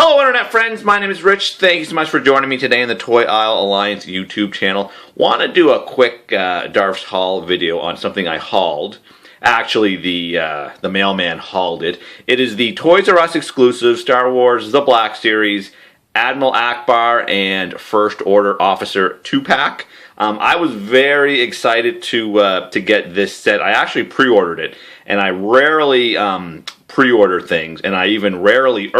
Hello Internet friends, my name is Rich. Thank you so much for joining me today in the Toy Aisle Alliance YouTube channel. Want to do a quick Darth's haul video on something I hauled. Actually, the mailman hauled it. It is the Toys R Us exclusive Star Wars The Black Series Admiral Ackbar and First Order Officer 2-pack. I was very excited to get this set. I actually pre-ordered it, and I rarely pre-order things, and I even rarely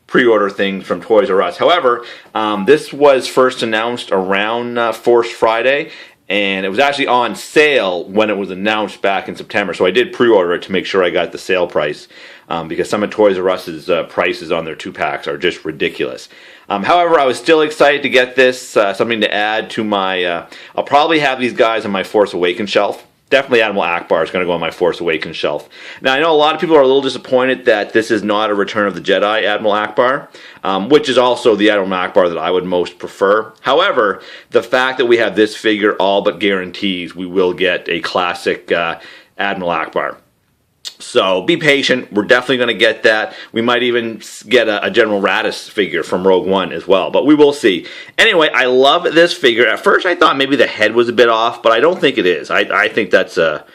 pre-order things from Toys R Us. However, this was first announced around Force Friday, and it was actually on sale when it was announced back in September. So I did pre-order it to make sure I got the sale price, because some of Toys R Us's prices on their 2-packs are just ridiculous. However, I was still excited to get this, something to add to my, I'll probably have these guys on my Force Awakens shelf. Definitely Admiral Ackbar is going to go on my Force Awakens shelf. Now, I know a lot of people are a little disappointed that this is not a Return of the Jedi Admiral Ackbar, which is also the Admiral Ackbar that I would most prefer. However, the fact that we have this figure all but guarantees we will get a classic Admiral Ackbar. So be patient. We're definitely going to get that. We might even get a General Raddus figure from Rogue One as well, but we will see. Anyway, I love this figure. At first I thought maybe the head was a bit off, but I don't think it is. I think that's a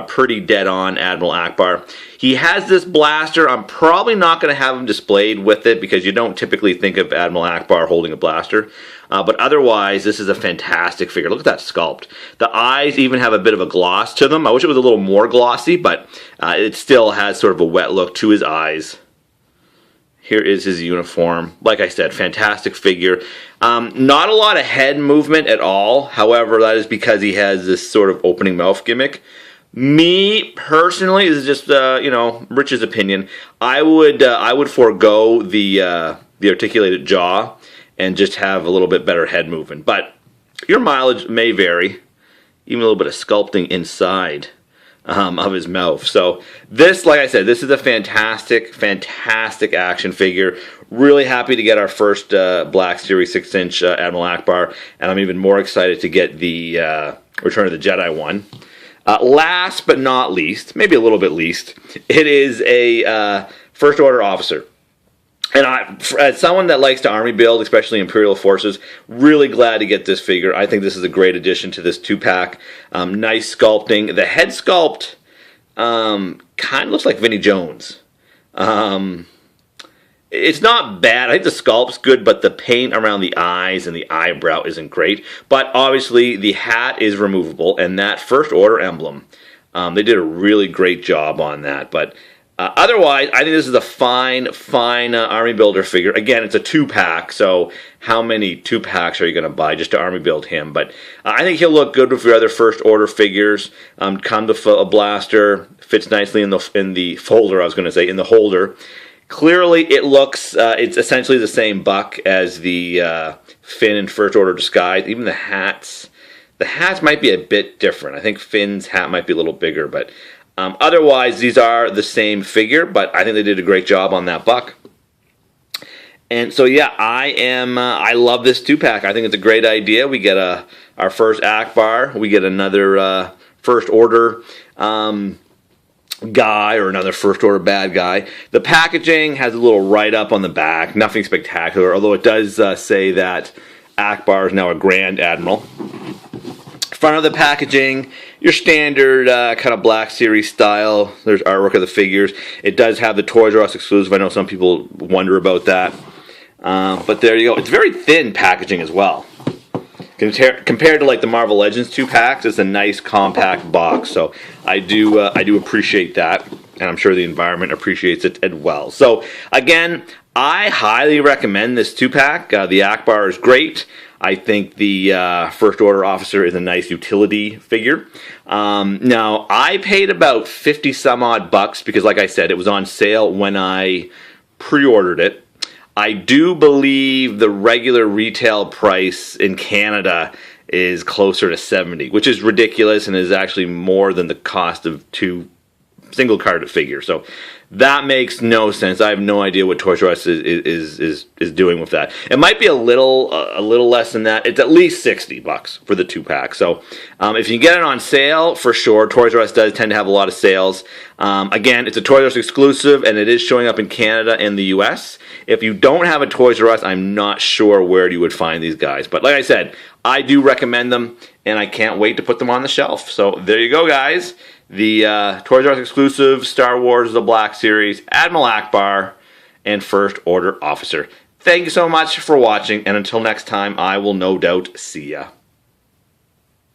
pretty dead-on Admiral Ackbar. He has this blaster. I'm probably not going to have him displayed with it because you don't typically think of Admiral Ackbar holding a blaster. But otherwise, this is a fantastic figure. Look at that sculpt. The eyes even have a bit of a gloss to them. I wish it was a little more glossy, but it still has sort of a wet look to his eyes. Here is his uniform. Like I said, fantastic figure. Not a lot of head movement at all. However, that is because he has this sort of opening mouth gimmick. Me personally, this is just Rich's opinion. I would forego the articulated jaw and just have a little bit better head movement. But your mileage may vary. Even a little bit of sculpting inside of his mouth. So this, like I said, this is a fantastic action figure. Really happy to get our first Black Series 6-inch Admiral Ackbar, and I'm even more excited to get the Return of the Jedi one. Last but not least, maybe a little bit least, it is a First Order Officer. And as someone that likes to army build, especially Imperial Forces, really glad to get this figure. I think this is a great addition to this 2-pack. Nice sculpting. The head sculpt kind of looks like Vinnie Jones. It's not bad. I think the sculpt's good, but the paint around the eyes and the eyebrow isn't great. But obviously, the hat is removable, and that First Order emblem, they did a really great job on that. But otherwise, I think this is a fine army builder figure. Again, it's a 2-pack, so how many 2-packs are you going to buy just to army build him? But I think he'll look good with your other First Order figures. Come to a blaster, fits nicely in the folder. I was going to say in the holder. Clearly, it looks, it's essentially the same buck as the Finn and First Order disguise. Even the hats might be a bit different. I think Finn's hat might be a little bigger, but otherwise, these are the same figure, but I think they did a great job on that buck. And so, yeah, I love this 2-pack. I think it's a great idea. We get our first Ackbar. We get another First Order guy or another First Order bad guy. The packaging has a little write-up on the back. Nothing spectacular, although it does say that Ackbar is now a Grand Admiral. Front of the packaging, your standard kind of Black Series style. There's artwork of the figures. It does have the Toys R Us exclusive. I know some people wonder about that. But there you go. It's very thin packaging as well. Compared to like the Marvel Legends 2-packs, it's a nice compact box. So I do appreciate that, and I'm sure the environment appreciates it as well. So again, I highly recommend this 2-pack. The Ackbar is great. I think the First Order Officer is a nice utility figure. Now, I paid about 50 some odd bucks because, like I said, it was on sale when I pre-ordered it. I do believe the regular retail price in Canada is closer to $70, which is ridiculous and is actually more than the cost of two single card figure. So that makes no sense. I have no idea what Toys R Us is doing with that. It might be a little less than that. It's at least $60 for the 2-pack. So if you get it on sale, for sure, Toys R Us does tend to have a lot of sales. Again, it's a Toys R Us exclusive, and it is showing up in Canada and the US. If you don't have a Toys R Us, I'm not sure where you would find these guys. But like I said, I do recommend them, and I can't wait to put them on the shelf. So there you go, guys. The Toys R Us exclusive Star Wars The Black Series, Admiral Ackbar, and First Order Officer. Thank you so much for watching, and until next time, I will no doubt see ya.